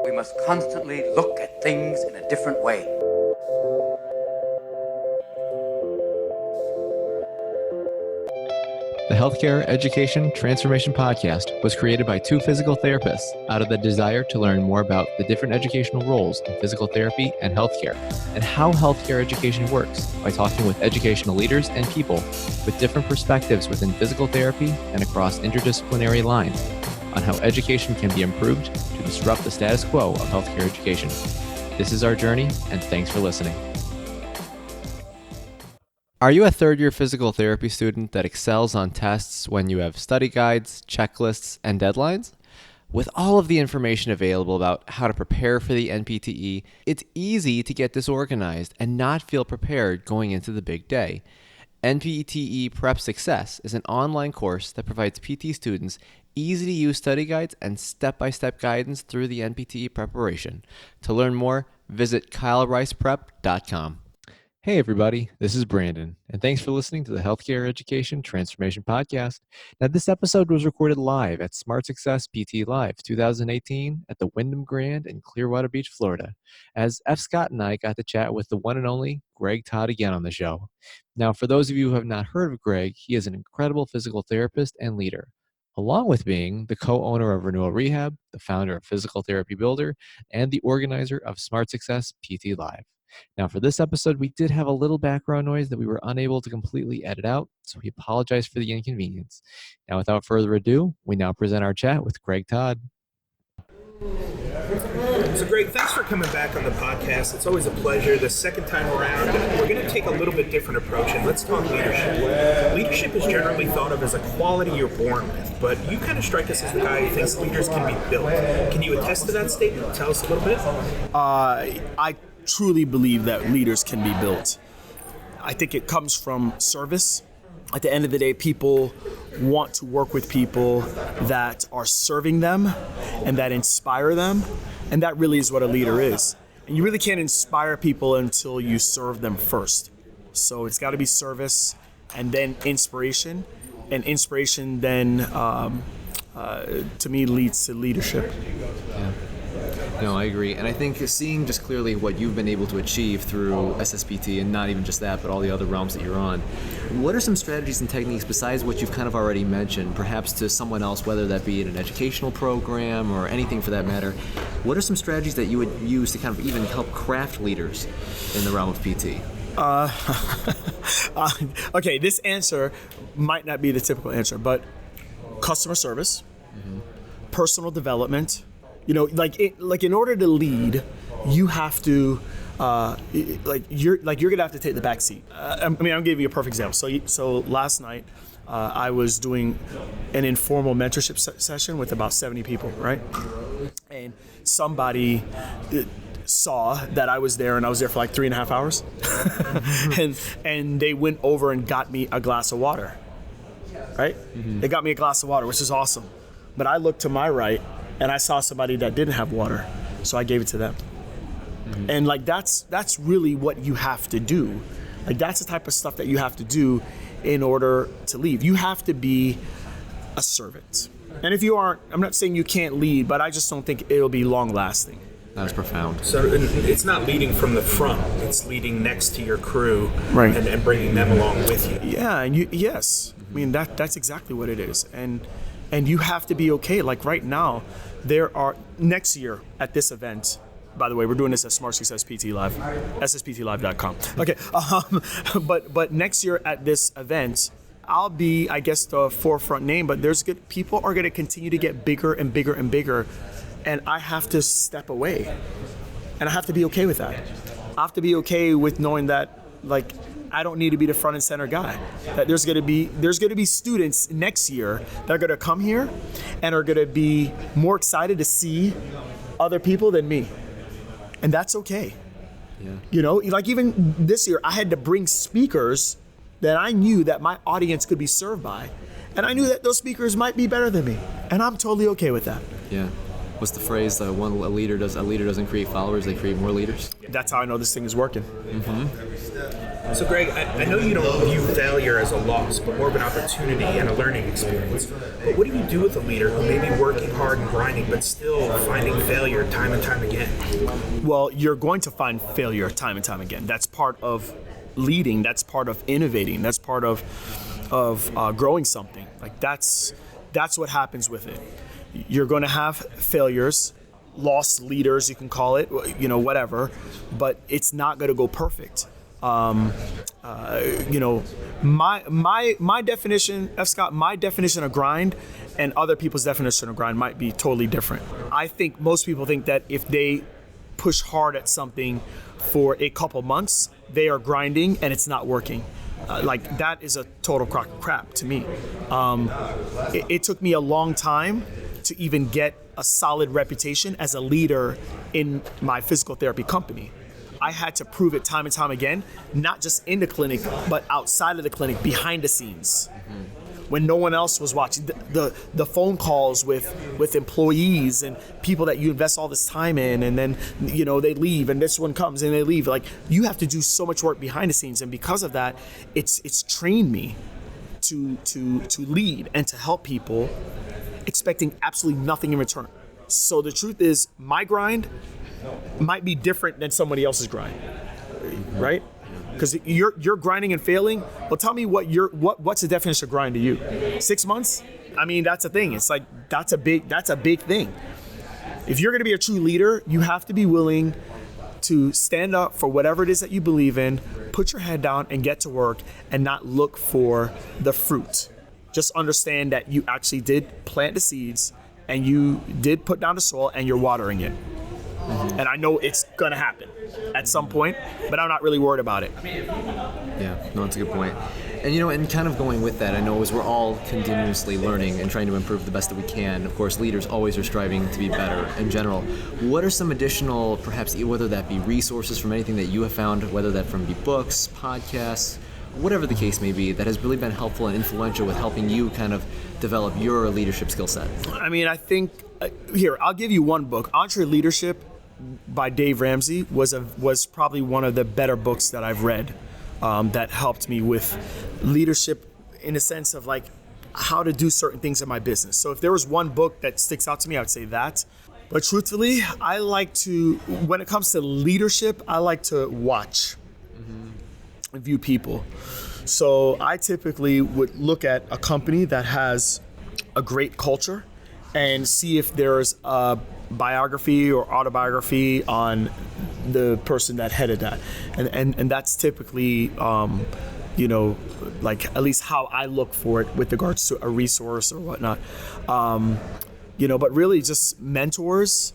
We must constantly look at things in a different way. The Healthcare Education Transformation Podcast was created by two physical therapists out of the desire to learn more about the different educational roles in physical therapy and healthcare, and how healthcare education works by talking with educational leaders and people with different perspectives within physical therapy and across interdisciplinary lines on how education can be improved to disrupt the status quo of healthcare education. This is our journey, and thanks for listening. Are you a third-year physical therapy student that excels on tests when you have study guides, checklists, and deadlines? With all of the information available about how to prepare for the NPTE, it's easy to get disorganized and not feel prepared going into the big day. NPTE Prep Success is an online course that provides PT students easy-to-use study guides and step-by-step guidance through the NPTE preparation. To learn more, visit kylericeprep.com. Hey everybody, this is Brandon, and thanks for listening to the Healthcare Education Transformation Podcast. Now, this episode was recorded live at Smart Success PT Live 2018 at the Wyndham Grand in Clearwater Beach, Florida, as F. Scott and I got to chat with the one and only Greg Todd again on the show. Now, for those of you who have not heard of Greg, he is an incredible physical therapist and leader, along with being the co-owner of Renewal Rehab, the founder of Physical Therapy Builder, and the organizer of Smart Success PT Live. Now, for this episode, we did have a little background noise that we were unable to completely edit out, so we apologize for the inconvenience. Now, without further ado, we now present our chat with Greg Todd. So, Greg, thanks for coming back on the podcast. It's always a pleasure. The second time around, we're going to take a little bit different approach, and let's talk leadership. Leadership is generally thought of as a quality you're born with, but you kind of strike us as the guy who thinks leaders can be built. Can you attest to that statement? Tell us a little bit. I truly believe that leaders can be built. I think it comes from service. At the end of the day, people want to work with people that are serving them and that inspire them, and that really is what a leader is. And you really can't inspire people until you serve them first. So it's got to be service and then inspiration, and inspiration then to me leads to leadership. Yeah. No, I agree. And I think seeing just clearly what you've been able to achieve through SSPT, and not even just that, but all the other realms that you're on, what are some strategies and techniques besides what you've kind of already mentioned, perhaps to someone else, whether that be in an educational program or anything for that matter? What are some strategies that you would use to kind of even help craft leaders in the realm of PT? Okay, this answer might not be the typical answer, but customer service, personal development. You know, like in order to lead, you have to, you're gonna have to take the back seat. I'll give you a perfect example. So last night, I was doing an informal mentorship session with about 70 people, right? And somebody saw that I was there, and I was there for like 3.5 hours, and they went over and got me a glass of water, right? Mm-hmm. They got me a glass of water, which is awesome. But I looked to my right, and I saw somebody that didn't have water, so I gave it to them. Mm-hmm. And like that's really what you have to do. Like that's the type of stuff that you have to do in order to lead. You have to be a servant. And if you aren't, I'm not saying you can't lead, but I just don't think it'll be long lasting. That's profound. So it's not leading from the front; it's leading next to your crew, right, and bringing them along with you. Yeah, and yes, I mean that's exactly what it is, and you have to be okay. Like right now, there are next year at this event. By the way, we're doing this at Smart Success PT Live, ssptlive.com. Okay, but next year at this event, I'll be, I guess, the forefront name. But people are going to continue to get bigger and bigger and bigger, and I have to step away, and I have to be okay with that. I have to be okay with knowing that, like, I don't need to be the front and center guy. That there's going to be students next year that are going to come here and are going to be more excited to see other people than me, and that's okay. Yeah. You know, like even this year, I had to bring speakers that I knew that my audience could be served by, and I knew that those speakers might be better than me, and I'm totally okay with that. Yeah. What's the phrase? A leader doesn't create followers; they create more leaders. That's how I know this thing is working. Mm-hmm. So, Greg, I know you don't view failure as a loss, but more of an opportunity and a learning experience. But what do you do with a leader who may be working hard and grinding, but still finding failure time and time again? Well, you're going to find failure time and time again. That's part of leading. That's part of innovating. That's part of growing something. Like that's what happens with it. You're going to have failures, lost leaders, you can call it, whatever, but it's not going to go perfect. My definition, F. Scott, my definition of grind and other people's definition of grind might be totally different. I think most people think that if they push hard at something for a couple months, they are grinding and it's not working. Like that is a total crock of crap to me. It took me a long time to even get a solid reputation as a leader in my physical therapy company. I had to prove it time and time again, not just in the clinic, but outside of the clinic, behind the scenes. When no one else was watching, the phone calls with employees and people that you invest all this time in, and then they leave, and this one comes and they leave. Like you have to do so much work behind the scenes, and because of that, it's trained me to lead and to help people, expecting absolutely nothing in return. So the truth is, my grind might be different than somebody else's grind, right? Because you're grinding and failing. Well, tell me what's the definition of grind to you? 6 months? I mean, that's a thing. It's like that's a big thing. If you're going to be a true leader, you have to be willing to stand up for whatever it is that you believe in, put your head down and get to work, and not look for the fruit. Just understand that you actually did plant the seeds and you did put down the soil and you're watering it. And I know it's going to happen at some point, but I'm not really worried about it. Yeah, no, that's a good point. And and kind of going with that, I know as we're all continuously learning and trying to improve the best that we can, of course, leaders always are striving to be better in general. What are some additional, perhaps, whether that be resources from anything that you have found, whether that from be books, podcasts, whatever the case may be, that has really been helpful and influential with helping you kind of develop your leadership skill set? I mean, I think, here, I'll give you one book. EntreLeadership by Dave Ramsey was probably one of the better books that I've read that helped me with leadership in the sense of like how to do certain things in my business. So if there was one book that sticks out to me, I would say that. But truthfully, I like to, when it comes to leadership, I like to watch and view people. So I typically would look at a company that has a great culture and see if there's a biography or autobiography on the person that headed that, and that's typically like at least how I look for it with regards to a resource or whatnot. But really just mentors,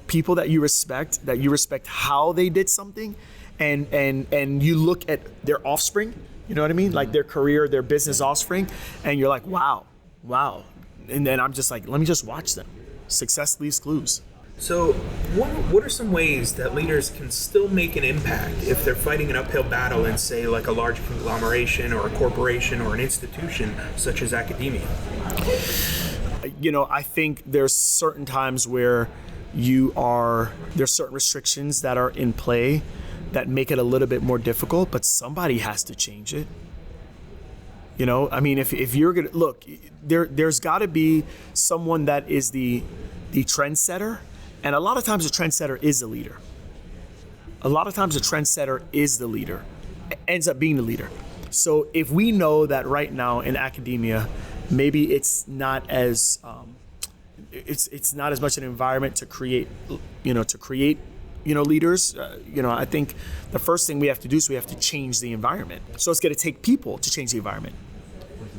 people that you respect how they did something, and you look at their offspring, you know what I mean, like their career, their business offspring, and you're like, wow, and then I'm just like, let me just watch them. Success leaves clues. So what are some ways that leaders can still make an impact if they're fighting an uphill battle in, say, like a large conglomeration or a corporation or an institution such as academia? I think there's certain times where there's certain restrictions that are in play that make it a little bit more difficult, but somebody has to change it. I mean, if you're gonna look, there's got to be someone that is the trendsetter, and a lot of times the trendsetter is the leader. Ends up being the leader. So if we know that right now in academia, maybe it's not as it's not as much an environment to create leaders. I think the first thing we have to do is we have to change the environment. So it's going to take people to change the environment.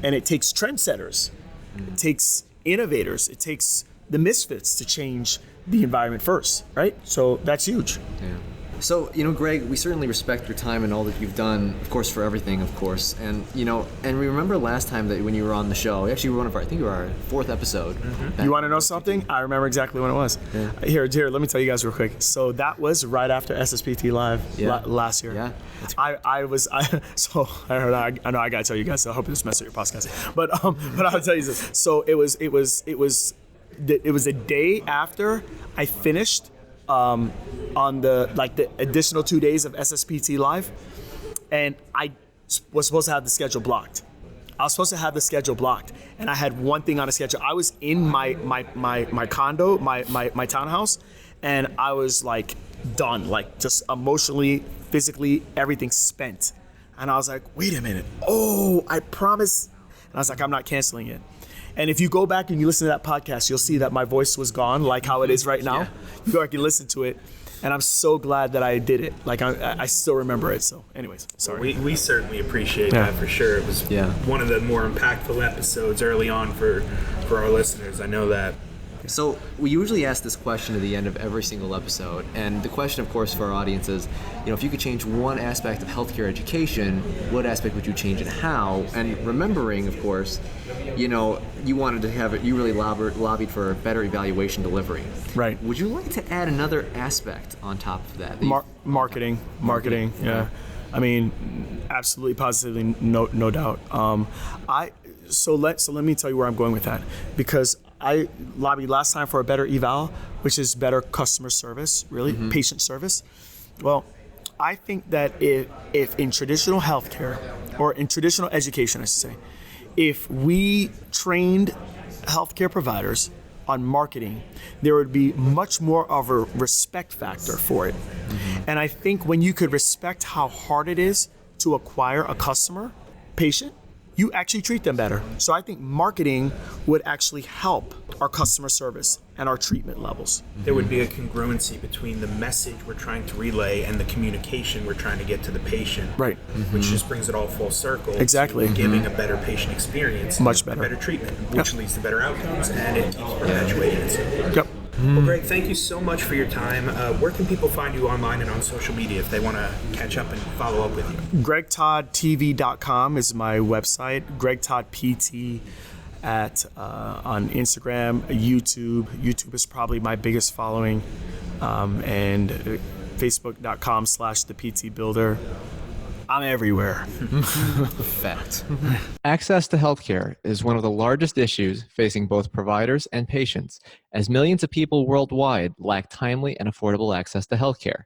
And it takes trendsetters. It takes innovators. It takes the misfits to change the environment first, right? So that's huge. Yeah. So, Greg, we certainly respect your time and all that you've done, of course, for everything, of course. And, and we remember last time that when you were on the show, actually, I think you were our 4th episode. You want to know something? I remember exactly when it was. Yeah. Here, let me tell you guys real quick. So that was right after SSPT Live last year. Yeah. I know I got to tell you guys, so I hope this messes up your podcast. But I'll tell you this. So it was a day after I finished on the additional 2 days of SSPT Live, and I was supposed to have the schedule blocked. And I had one thing on a schedule. I was in my condo, my townhouse, and I was like done, like just emotionally, physically, everything spent. And I was like, wait a minute. Oh, I promise. And I was like, I'm not canceling it. And if you go back and you listen to that podcast, you'll see that my voice was gone, like how it is right now. You go back and listen to it. And I'm so glad that I did it. Like, I still remember it. So anyways, sorry. We certainly appreciate that for sure. It was one of the more impactful episodes early on for our listeners. I know that. So we usually ask this question at the end of every single episode, and the question, of course, for our audience is, if you could change one aspect of healthcare education, what aspect would you change and how? And remembering, of course, you wanted to have it, you really lobbied for better evaluation delivery. Right. Would you like to add another aspect on top of that? Marketing, yeah. I mean, absolutely, positively, no doubt. So let me tell you where I'm going with that, because I lobbied last time for a better eval, which is better customer service, really, patient service. Well, I think that if in traditional healthcare, or in traditional education, I should say, if we trained healthcare providers on marketing, there would be much more of a respect factor for it. And I think when you could respect how hard it is to acquire a patient, you actually treat them better. So I think marketing would actually help our customer service and our treatment levels. There would be a congruency between the message we're trying to relay and the communication we're trying to get to the patient. Right. Which just brings it all full circle. Exactly. To giving a better patient experience. Much better. Better treatment, which leads to better outcomes, and it keeps perpetuating itself. Yep. Well, Greg, thank you so much for your time. Where can people find you online and on social media if they want to catch up and follow up with you? GregToddTV.com is my website. GregToddPT on Instagram, YouTube. YouTube is probably my biggest following, and Facebook.com/The PT Builder. I'm everywhere. Fact. Access to healthcare is one of the largest issues facing both providers and patients, as millions of people worldwide lack timely and affordable access to healthcare.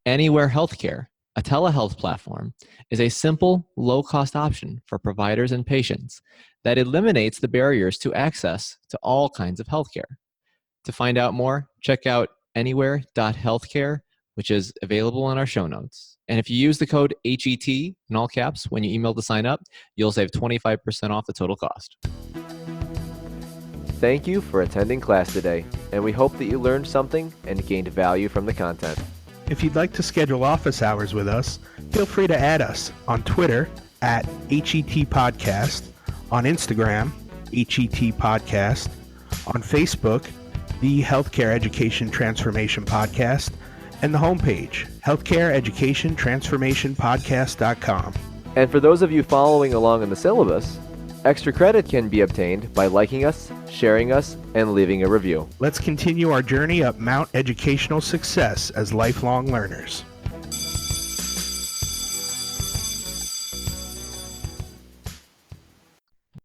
Anywhere Healthcare, a telehealth platform, is a simple, low-cost option for providers and patients that eliminates the barriers to access to all kinds of healthcare. To find out more, check out anywhere.healthcare, which is available in our show notes. And if you use the code HET in all caps when you email to sign up, you'll save 25% off the total cost. Thank you for attending class today, and we hope that you learned something and gained value from the content. If you'd like to schedule office hours with us, feel free to add us on Twitter at HET Podcast, on Instagram, HET Podcast, on Facebook, the Healthcare Education Transformation Podcast, and the homepage, healthcareeducationtransformationpodcast.com. And for those of you following along in the syllabus, extra credit can be obtained by liking us, sharing us, and leaving a review. Let's continue our journey up Mount Educational Success as lifelong learners.